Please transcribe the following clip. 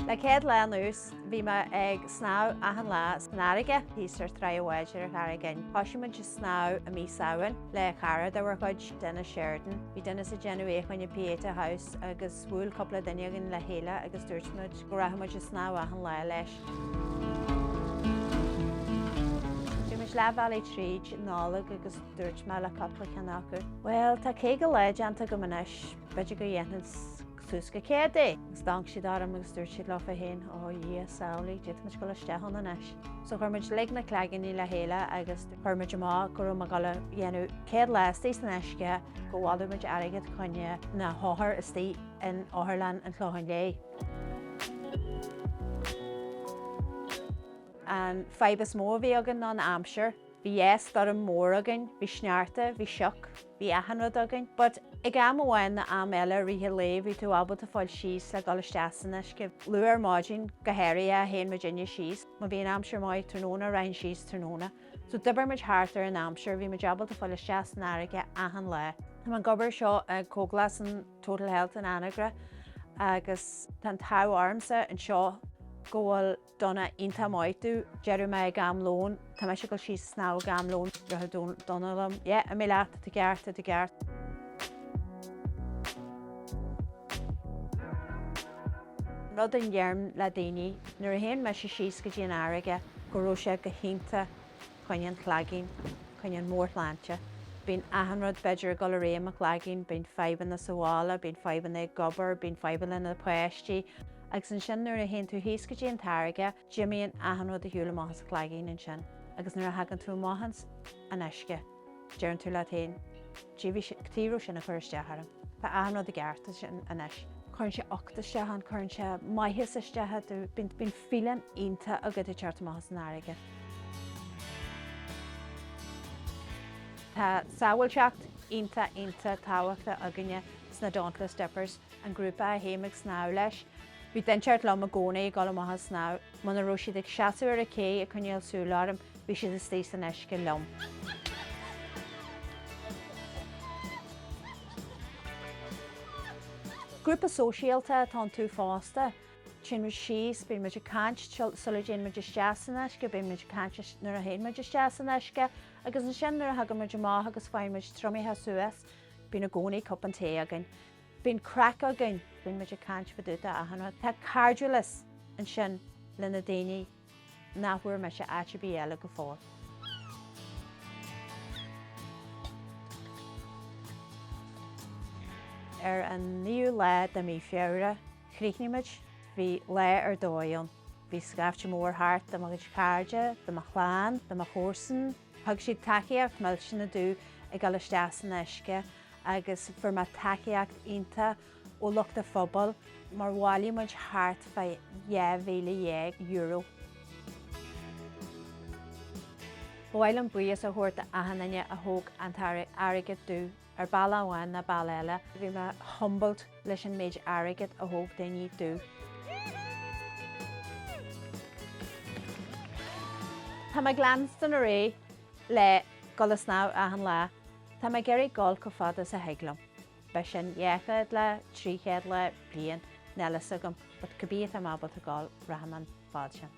Le chéad le nús, bhí me ag snámh ahan lá Thráigh hísar Thráigh ar Thráigh. Thoisiúid snámh a mí samhain le gairid a bhar chuid denna Sheridan. Bhí denna sa genuíoch chuine Pieta House agus bhfuil coppla duine agin le chéile agus dúirtmuid go rathmuid snámh ahan lá leis. Bhí me labhair tríd nálaigh agus dúirt me le coppla cheannachú. Well, tá cé go leid anta go manis, beidir go dhéanamh Súsca céadé. Gus dank siad arm agus dúirt siad lá féin ó dhé saolaí, déit muid go le steán anis. So chuirmuid le na cleaganí le chéile agus chuirmuid amá gur me go dhéanú céad le stééis na eisce go bhádúid airigad chuine na háthar istí in Áthirleán an Chláthán lé. An fibas mó bhí agan ná Amsir, bhí yes dar an mór agan, bhí sneachta, bhí seach, bhí ahanrad agan, but ag am bhhain na am eile ríthe le bhí tú ábal a fáil síos le gal isteasanna go luair máidín go héirí a héin Virginia síos, má bhí an Amsir máid tróna rain síos tróna. So dubar muid háartar an Amsir bhí muid ábal a fáil isteasanna airige ahan le. Tá an gobar seo ag cóglas an Total Health an Anagra agus tan táh armsa an seo go bhfuil donna ionta máidú jeú me gam lón, tá me se go síos snámh gam lón rathe donnalam, a mé leat a gceart a gceart. Rud an dhearm le daoine, nuair a héon me sé síos go dtí an airige go raibh sé go hinnta chuine an chláigín, chuine an mórthláinte. Bhín ahanrad beidir go le réim a chláigín, bín fiban na sahála, bín fiban na gobar, bín fiban na poisttí. Agus an sin nuair a héon tú híos go dtí an tairige, Jimmíon ahanrad a hiúla máthas a chláigín an sin. Agus nuair a hagann tú máthans an eisce, dearann tú le tain, tíú sin a chuirsteatharam. Tá ahanrad a gceart sin an eis. Chuann sé ochtasteán, chuann sé maithis istethe, bín filan ionta a go teart máthas an airige. Tá samhailteacht ionta táhachta aganine sna Dauntless Steppers an grúpa a héimeag snámh leis. Bhí den teart le a gcónaí gal maithas snámh, man raibh siad ag seasamh ar a cé a chuineal súlárm, bhí siad a stééis an eisce lom. Grúpa sóisialta tá tú fásta, sin mu síos bíon muidir cant sulla déon muidir steasanna go bíon muidir cant nuair a héon muidir steasanna eisce, agus an sin nuair a hagan muidir maith agus fáin muidir tromaithe suas, bíon a gcónaí cup an té agan. Bíon crack agan, bíon muidir cant faúta ahanrad. Tá cardulas an sin le na daoine nachhuair me se atibí eile go fáil. Ar an níú le de mí feabhra, chríochnaigh bhí le ar dóileán, bhí scaifte mór thart de agus cairde, de chláán, de chósan, thug siad takeíocht meil sin na dú ag gal isteasan eisce agus for me takeíocht ionta ó lucht a phobal mar bháilí muid thart fe €10,000. Bháil an buíos a thuirta ahananne a thóg an airige dú ar bailla amháin na bailla eile, bhí me humbled leis an méid airigid a thóg daoine dú. Tá me glanstan a ré le go le snámh ahan lá, tá me geirí gáil go fada sa heaglam. Bei sin dhéchad le tríchéad le bliain nelas agam, but go bíad am ábal a gáil rahaman fád sin.